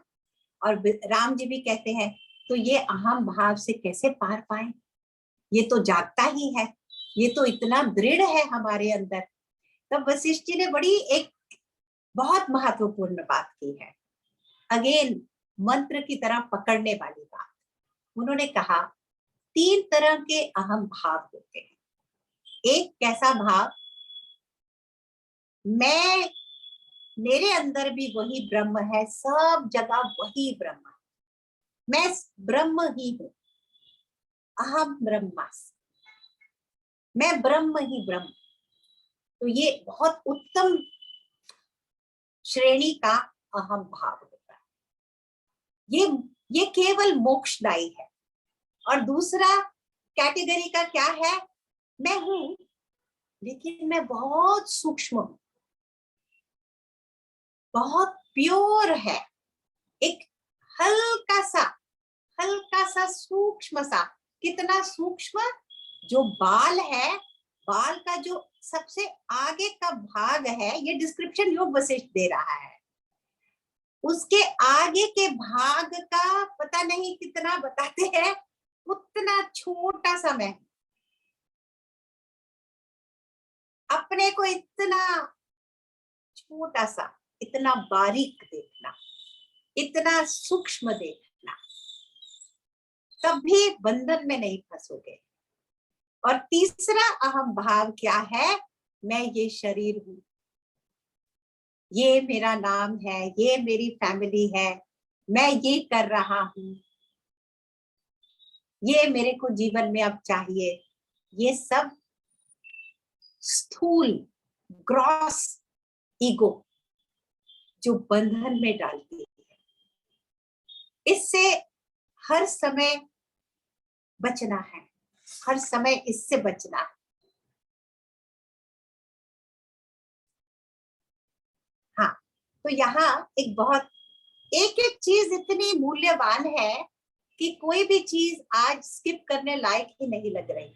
और राम जी भी कहते हैं, तो ये अहम भाव से कैसे पार पाए? ये तो जागता ही है, ये तो इतना दृढ़ है हमारे अंदर। तब वशिष्ठ जी ने बड़ी एक बहुत महत्वपूर्ण बात की है, अगेन मंत्र की तरह पकड़ने वाली बात। उन्होंने कहा 3 तरह के अहम भाव होते हैं। एक कैसा भाव, मैं, मेरे अंदर भी वही ब्रह्म है, सब जगह वही ब्रह्म है, मैं ब्रह्म ही हूं, अहम ब्रह्मास्मि, मैं ब्रह्म ही ब्रह्म। तो ये बहुत उत्तम श्रेणी का अहम भाव होता है। ये केवल मोक्षदायी है। और दूसरा कैटेगरी का क्या है, मैं हूं लेकिन मैं बहुत सूक्ष्म हूं, बहुत प्योर है, एक हल्का सा सूक्ष्म सा, कितना सूक्ष्म, जो बाल है, बाल का जो सबसे आगे का भाग है, ये डिस्क्रिप्शन योग वशिष्ठ दे रहा है, उसके आगे के भाग का पता नहीं कितना बताते हैं, उतना छोटा सा मैं, अपने को इतना छोटा सा, इतना बारीक देखना, इतना सूक्ष्म देखना, कभी बंधन में नहीं फंसोगे। और तीसरा अहम भाव क्या है, मैं ये शरीर हूं, ये मेरा नाम है, ये मेरी फैमिली है, मैं ये कर रहा हूं, ये मेरे को जीवन में अब चाहिए। ये सब स्थूल ग्रॉस ईगो जो बंधन में डालती है, इससे हर समय बचना है, हर समय इससे बचना है। हाँ, तो यहाँ एक बहुत एक एक चीज इतनी मूल्यवान है कि कोई भी चीज आज स्किप करने लायक ही नहीं लग रही।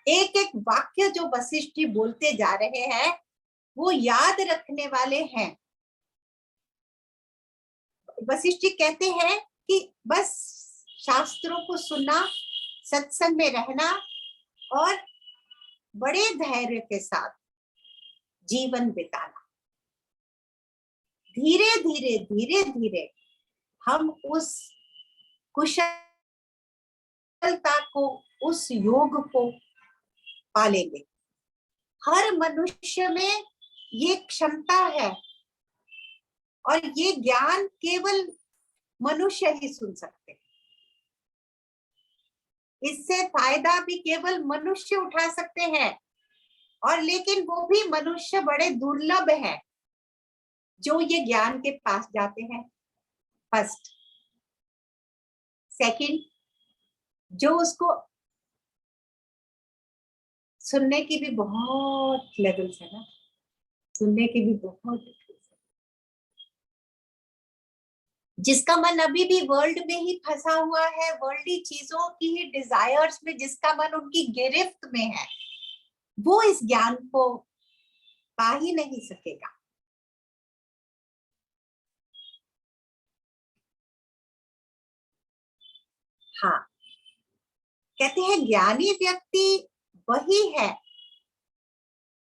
एक एक वाक्य जो वशिष्ठ जी बोलते जा रहे हैं वो याद रखने वाले हैं। वशिष्ठ जी कहते हैं कि बस शास्त्रों को सुनना, सत्संग में रहना और बड़े धैर्य के साथ जीवन बिताना, धीरे धीरे धीरे धीरे हम उस कुशलता को, उस योग को पालेंगे। हर मनुष्य में ये क्षमता है और ये ज्ञान केवल मनुष्य ही सुन सकते हैं। इससे फायदा भी केवल मनुष्य उठा सकते हैं, और लेकिन वो भी मनुष्य बड़े दुर्लभ है जो ये ज्ञान के पास जाते हैं। फर्स्ट, सेकंड, जो उसको सुनने की भी बहुत लेवल्स है ना, सुनने की भी बहुत, जिसका मन अभी भी वर्ल्ड में ही फंसा हुआ है, वर्ल्डली चीजों की ही डिजायर्स में, जिसका मन उनकी गिरफ्त में है, वो इस ज्ञान को पा ही नहीं सकेगा। हाँ, कहते हैं ज्ञानी व्यक्ति वही है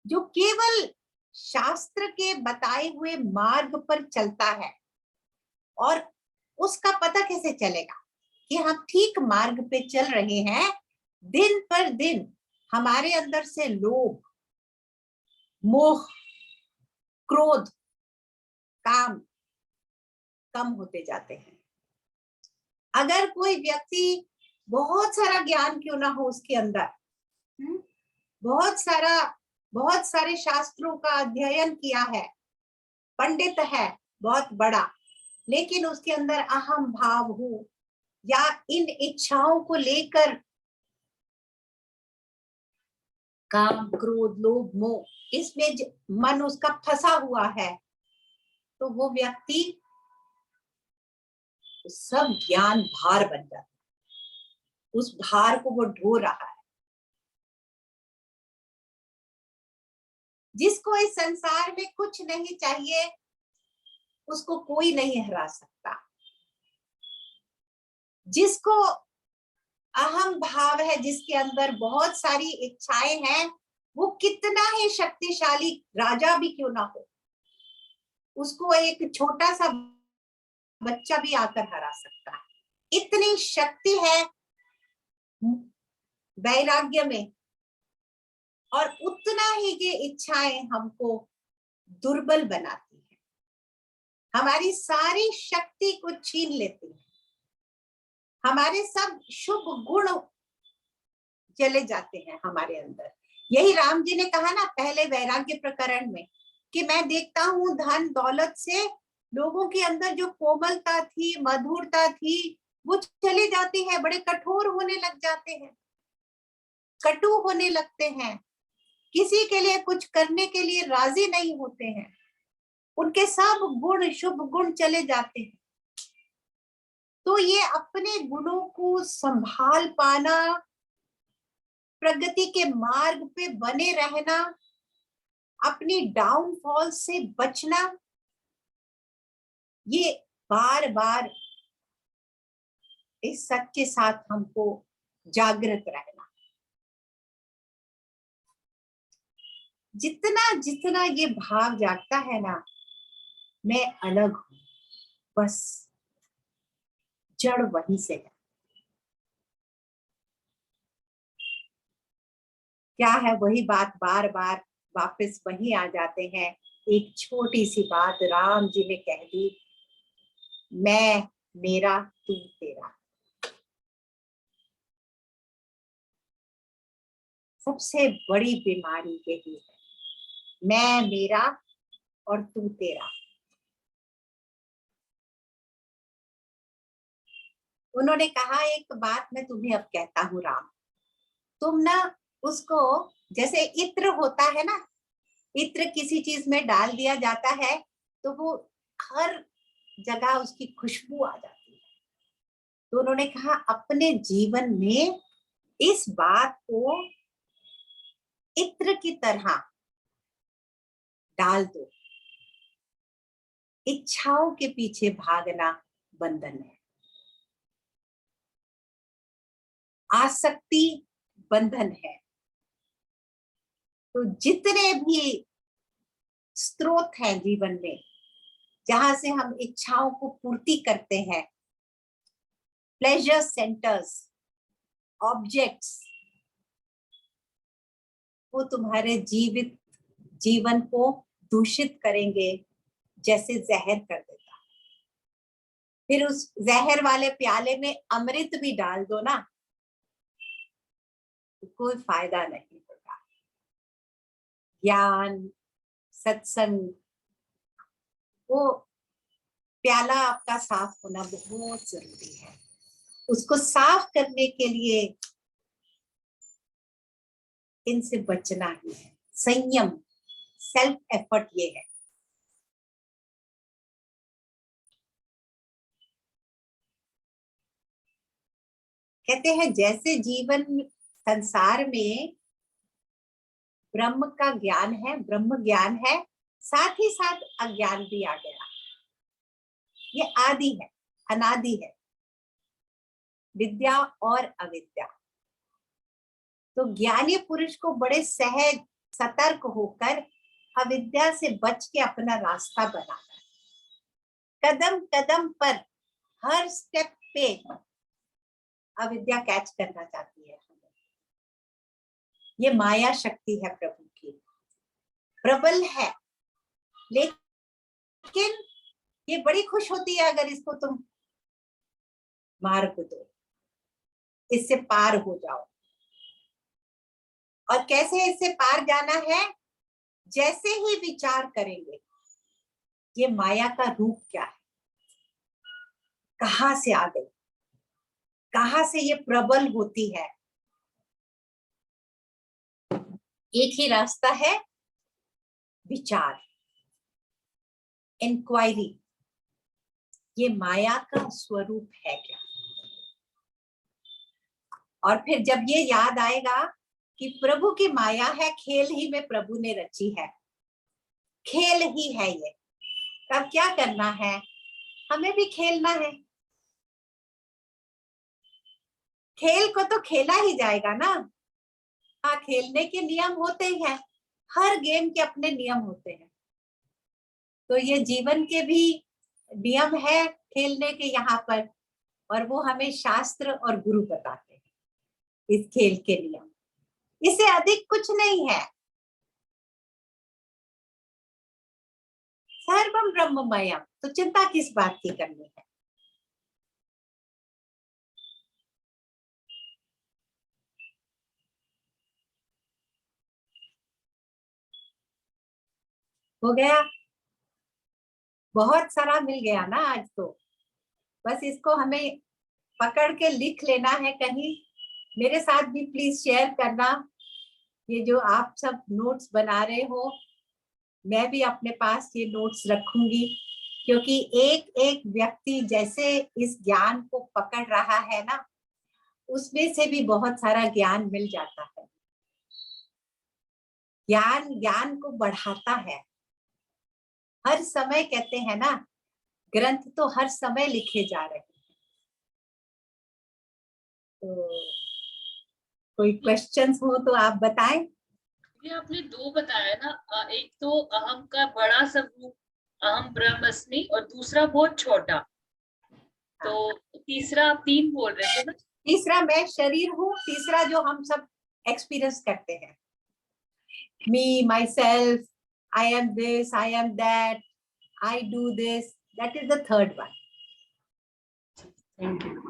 जो केवल शास्त्र के बताए हुए मार्ग पर चलता है। और उसका पता कैसे चलेगा कि हम ठीक मार्ग पे चल रहे हैं? दिन पर दिन हमारे अंदर से लोभ, मोह, क्रोध, काम कम होते जाते हैं। अगर कोई व्यक्ति बहुत सारा ज्ञान क्यों ना हो उसके अंदर, बहुत सारे शास्त्रों का अध्ययन किया है, पंडित है बहुत बड़ा, लेकिन उसके अंदर अहम भाव हो या इन इच्छाओं को लेकर काम, क्रोध, लोभ, मोह इसमें मन उसका फंसा हुआ है, तो वो व्यक्ति सब ज्ञान भार बन जाता है, उस भार को वो ढो रहा है। जिसको इस संसार में कुछ नहीं चाहिए उसको कोई नहीं हरा सकता। जिसको अहम भाव है, जिसके अंदर बहुत सारी इच्छाएं हैं, वो कितना ही शक्तिशाली राजा भी क्यों ना हो, उसको एक छोटा सा बच्चा भी आकर हरा सकता है। इतनी शक्ति है वैराग्य में, और उतना ही ये इच्छाएं हमको दुर्बल बनाती है, हमारी सारी शक्ति को छीन लेती है, हमारे सब शुभ गुण चले जाते हैं हमारे अंदर। यही राम जी ने कहा ना पहले वैराग्य प्रकरण में कि मैं देखता हूं धन दौलत से लोगों के अंदर जो कोमलता थी, मधुरता थी, वो चली जाती है, बड़े कठोर होने लग जाते हैं, कटु होने लगते हैं, किसी के लिए कुछ करने के लिए राजी नहीं होते हैं, उनके सब गुण शुभ गुण चले जाते हैं। तो ये अपने गुणों को संभाल पाना, प्रगति के मार्ग पे बने रहना, अपनी डाउनफॉल से बचना, ये बार बार इस सच के साथ हमको जागृत रहना। जितना जितना ये भाव जागता है ना, मैं अलग हूं, बस जड़ वहीं से है। क्या है वही बात, बार बार वापस वही आ जाते हैं। एक छोटी सी बात राम जी ने कह दी, मैं मेरा तू तेरा। सबसे बड़ी बीमारी यही है, मैं मेरा और तू तेरा। उन्होंने कहा एक बात मैं तुम्हें अब कहता हूँ राम, तुम ना उसको, जैसे इत्र होता है ना, इत्र किसी चीज में डाल दिया जाता है तो वो हर जगह उसकी खुशबू आ जाती है। तो उन्होंने कहा अपने जीवन में इस बात को इत्र की तरह डाल दो। इच्छाओं के पीछे भागना बंधन है, आसक्ति बंधन है। तो जितने भी स्रोत हैं जीवन में जहां से हम इच्छाओं को पूर्ति करते हैं, प्लेजर सेंटर्स, ऑब्जेक्ट्स, वो तुम्हारे जीवन को दूषित करेंगे, जैसे जहर कर देता। फिर उस जहर वाले प्याले में अमृत भी डाल दो ना, तो कोई फायदा नहीं होगा। ज्ञान, सत्संग, वो प्याला आपका साफ होना बहुत जरूरी है। उसको साफ करने के लिए इनसे बचना ही है। संयम, सेल्फ एफर्ट ये है। कहते हैं जैसे जीवन संसार में ब्रह्म का ज्ञान है, ब्रह्म ज्ञान है, साथ ही साथ अज्ञान भी आ गया। ये आदि है, अनादि है, विद्या और अविद्या। तो ज्ञानी पुरुष को बड़े सहज सतर्क होकर अविद्या से बच के अपना रास्ता बनाना है। कदम कदम पर, हर स्टेप पे अविद्या कैच करना चाहती है। ये माया शक्ति है प्रभु की, प्रबल है, लेकिन ये बड़ी खुश होती है अगर इसको तुम मार दो, इससे पार हो जाओ। और कैसे इससे पार जाना है? जैसे ही विचार करेंगे, ये माया का रूप क्या है, कहाँ से आ गई, कहाँ से ये प्रबल होती है। एक ही रास्ता है, विचार, इंक्वायरी, ये माया का स्वरूप है क्या। और फिर जब ये याद आएगा कि प्रभु की माया है, खेल ही में प्रभु ने रची है, खेल ही है ये, तब क्या करना है, हमें भी खेलना है। खेल को तो खेला ही जाएगा ना। हाँ, खेलने के नियम होते ही हैं, हर गेम के अपने नियम होते हैं, तो ये जीवन के भी नियम है खेलने के यहाँ पर, और वो हमें शास्त्र और गुरु बताते हैं इस खेल के नियम, इससे अधिक कुछ नहीं है। सर्वम ब्रह्ममयम, तो चिंता किस बात की करनी है। हो गया, बहुत सारा मिल गया ना आज तो, बस इसको हमें पकड़ के लिख लेना है कहीं। मेरे साथ भी प्लीज शेयर करना, ये जो आप सब नोट्स बना रहे हो, मैं भी अपने पास ये नोट्स रखूंगी, क्योंकि एक एक व्यक्ति जैसे इस ज्ञान को पकड़ रहा है ना, उसमें से भी बहुत सारा ज्ञान मिल जाता है। ज्ञान ज्ञान को बढ़ाता है हर समय, कहते हैं ना, ग्रंथ तो हर समय लिखे जा रहे हैं। तो कोई क्वेश्चंस हो तो आप बताएं। ये आपने दो बताया ना, एक तो अहम का बड़ा सा रूप अहम ब्रह्मस्मि, और दूसरा बहुत छोटा, तो तीसरा आप तीन बोल रहे थे ना। तीसरा मैं शरीर हूँ, तीसरा जो हम सब एक्सपीरियंस करते हैं, me, myself, I am this, I am that, I do this, that is the third one. Thank you.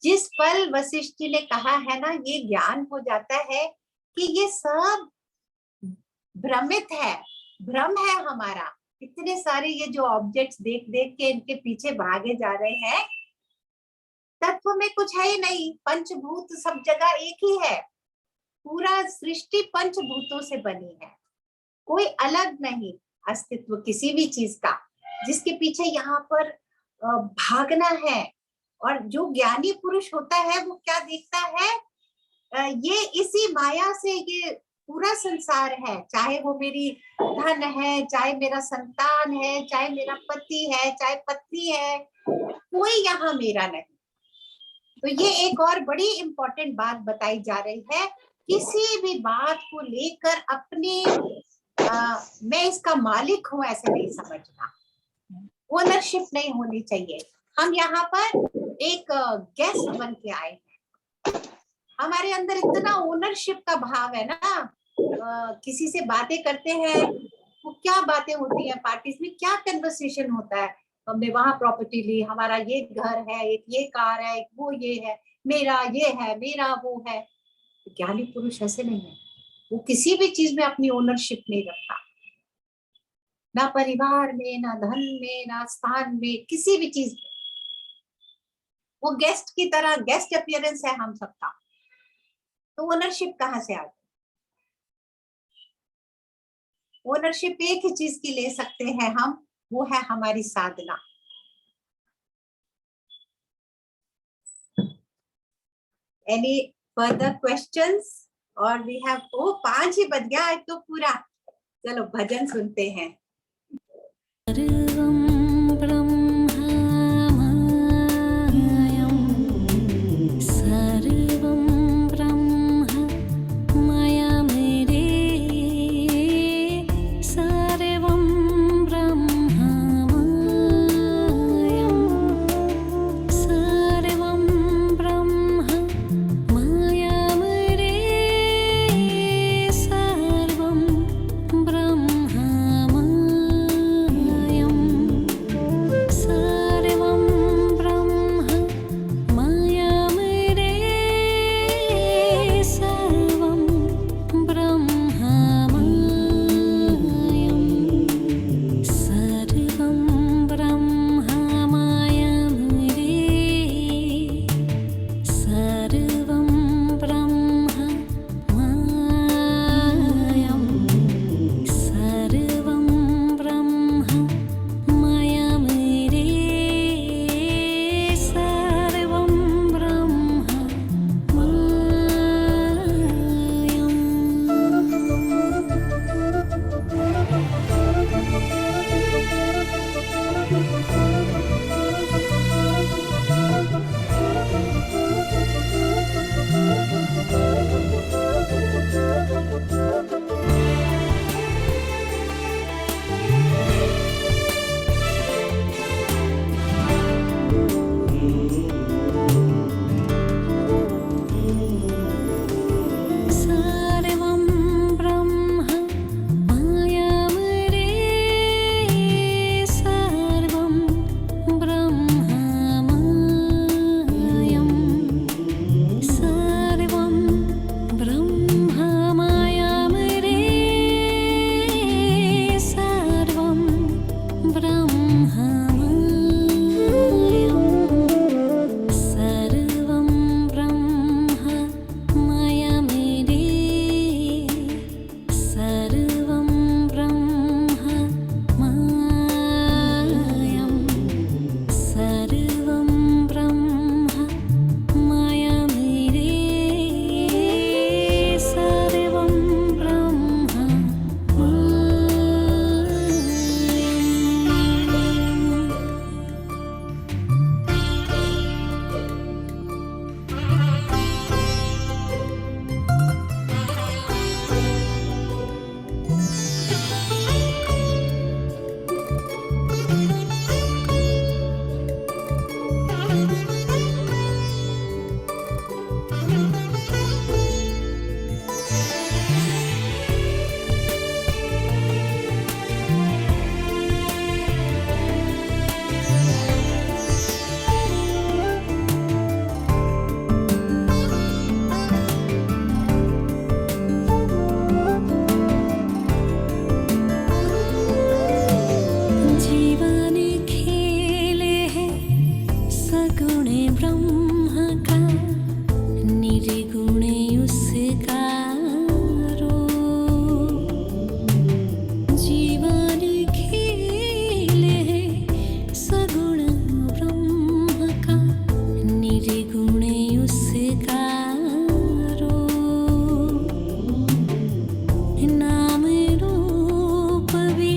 जिस पल वशिष्ठ जी ने कहा है ना, ये ज्ञान हो जाता है कि ये सब भ्रमित है, भ्रम है हमारा। इतने सारे ये जो ऑब्जेक्ट्स देख देख के इनके पीछे भागे जा रहे हैं, तत्व में कुछ है ही नहीं, पंचभूत सब जगह एक ही है, पूरा सृष्टि पंचभूतों से बनी है, कोई अलग नहीं अस्तित्व किसी भी चीज का, जिसके पीछे यहाँ पर भागना है। और जो ज्ञानी पुरुष होता है वो क्या देखता है, ये इसी माया से ये पूरा संसार है, चाहे वो मेरी धन है, चाहे मेरा संतान है, चाहे मेरा पति है, चाहे पत्नी है, कोई यहाँ मेरा नहीं। तो ये एक और बड़ी इंपॉर्टेंट बात बताई जा रही है, किसी भी बात को लेकर अपने मैं इसका मालिक हूं ऐसे नहीं समझना, ओनरशिप नहीं होनी चाहिए। हम यहाँ पर एक गेस्ट बन के आए हैं, हमारे अंदर इतना ओनरशिप का भाव है ना, किसी से बातें करते हैं, वो क्या बातें होती है पार्टीज में, क्या कन्वर्सेशन होता है, हमने वहां प्रॉपर्टी ली, हमारा ये घर है, एक ये कार है, एक वो ये है, मेरा ये है, मेरा वो है। ज्ञानी पुरुष ऐसे नहीं है, वो किसी भी चीज में अपनी ओनरशिप नहीं रखता, ना परिवार में, ना धन में, ना स्थान में, किसी भी चीज में। वो गेस्ट की तरह, गेस्ट अपीयरेंस है हम सबका, तो ओनरशिप कहाँ से आ गई। ओनरशिप एक ही चीज की ले सकते हैं हम, वो है हमारी साधना। Any further questions? और वी हैव, ओ 5 ही बज गया आज तो पूरा। चलो भजन सुनते हैं।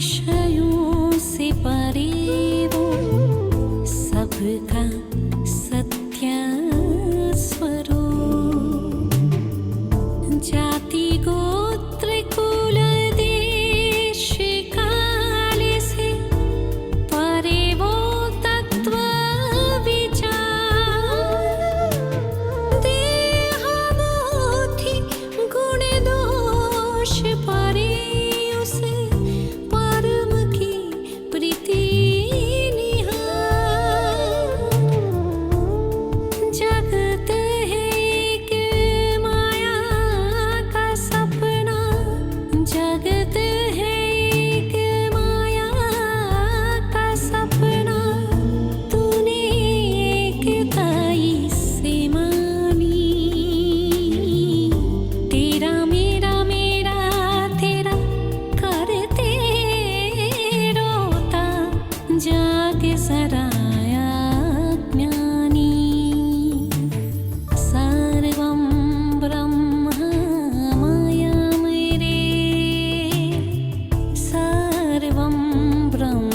विषयों से परे वो सबका सत्य स्वरूप। जाति गोत्र कुल देश काल से परे वो तत्व विचार। देह मोहि गुण दोष परे उसे परम की प्रीति निहार। जगत है एक माया का सपना, जगत है एक माया का सपना। तूने एकताई से मानी, तेरा मेरा मेरा तेरा करते रोता जाग सराया ज्ञानी। सर्वं ब्रह्म मायामय रे, सर्वं ब्रह्म